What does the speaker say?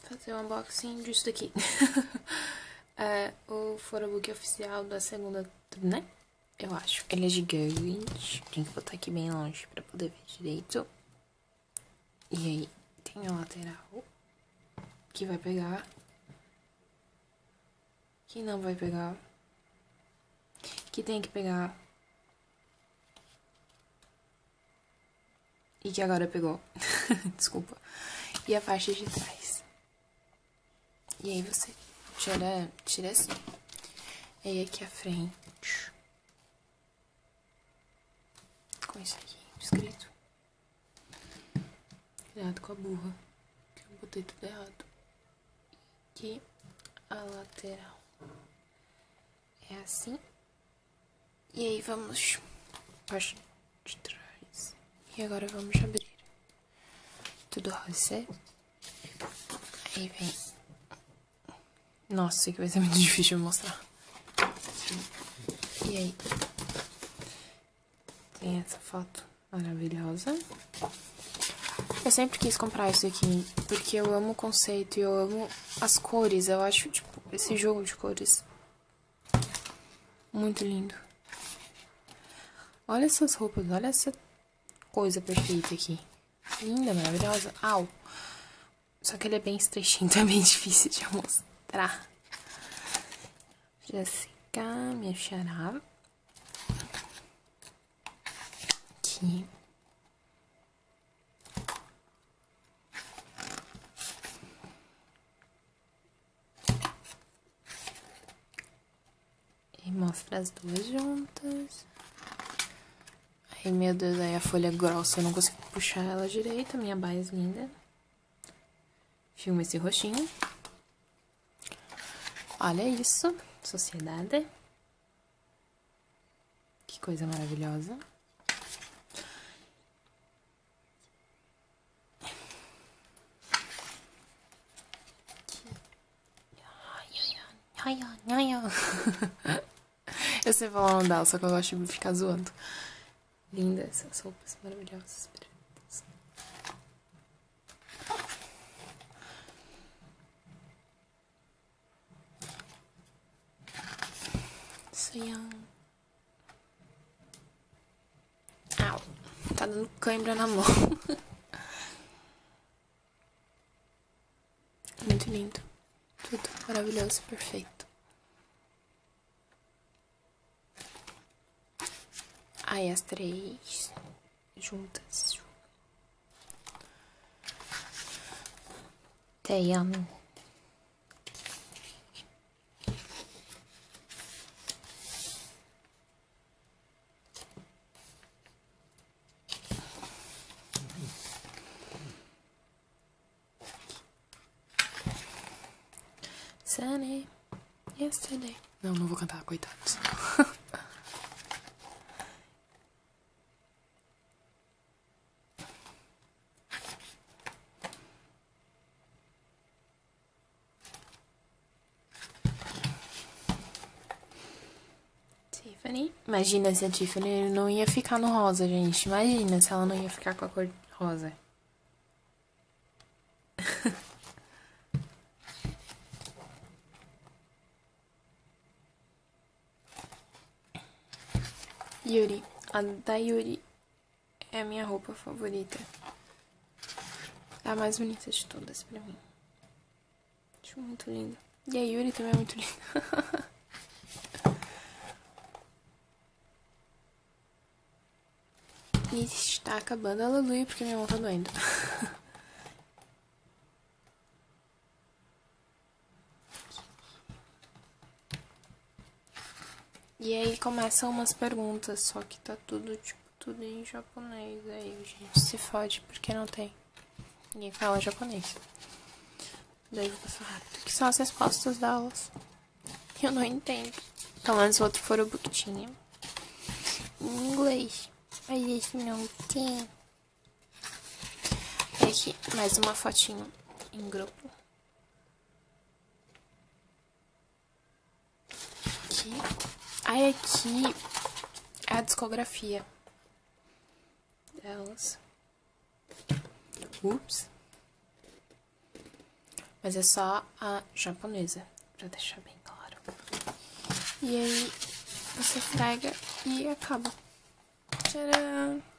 Fazer um unboxing disso daqui. É o photobook oficial da segunda, né? Eu acho. Ele é gigante. Tem que botar aqui bem longe pra poder ver direito. E aí, tem a lateral que vai pegar, que não vai pegar, que tem que pegar e que agora pegou. Desculpa. E a parte de trás. E aí você tira assim. E aí aqui a frente. Com isso aqui escrito. Cuidado com a burra, que eu botei tudo errado. Aqui a lateral. É assim. E aí vamos parte de trás. E agora vamos abrir. Tudo rosa. Aí vem. Nossa, isso aqui vai ser muito difícil de mostrar. E aí tem essa foto maravilhosa. Eu sempre quis comprar isso aqui, porque eu amo o conceito e eu amo as cores. Eu acho, tipo, esse jogo de cores muito lindo. Olha essas roupas, olha essa coisa perfeita aqui. Linda, maravilhosa. Au! Só que ele é bem estreitinho, então é bem difícil de mostrar. Jéssica, minha xará. Aqui. E mostra as duas juntas. Ai, meu Deus, aí a folha grossa, eu não consigo puxar ela direito. Minha base linda. Filma esse rostinho. Olha isso, sociedade. Que coisa maravilhosa. Eu sei falar o nome dela, só que eu gosto de ficar zoando. Linda essas roupas maravilhosas. Au, tá dando cãibra na mão. Muito lindo. Tudo maravilhoso, perfeito. Aí as três juntas. Damn. Sunny yesterday. Não vou cantar, coitados. Tiffany. Imagina se a Tiffany não ia ficar no rosa, gente. Imagina se ela não ia ficar com a cor rosa. Yuri. A da Yuri é a minha roupa favorita. É a mais bonita de todas pra mim. Acho muito linda. E a Yuri também é muito linda. E está acabando a aleluia porque minha mão tá doendo. E aí começam umas perguntas, só que tá tudo, tipo, tudo em japonês. Aí a gente se fode porque não tem. Ninguém fala japonês. Daí eu vou passar rápido. Que são as respostas delas. Eu não entendo. Pelo menos o outro fora o tinha em inglês. Mas esse não tem. E aqui, mais uma fotinho em grupo. Aqui. Aí aqui é a discografia delas. Ups. Mas é só a japonesa, pra deixar bem claro. E aí, você frega e acaba. Tcharam!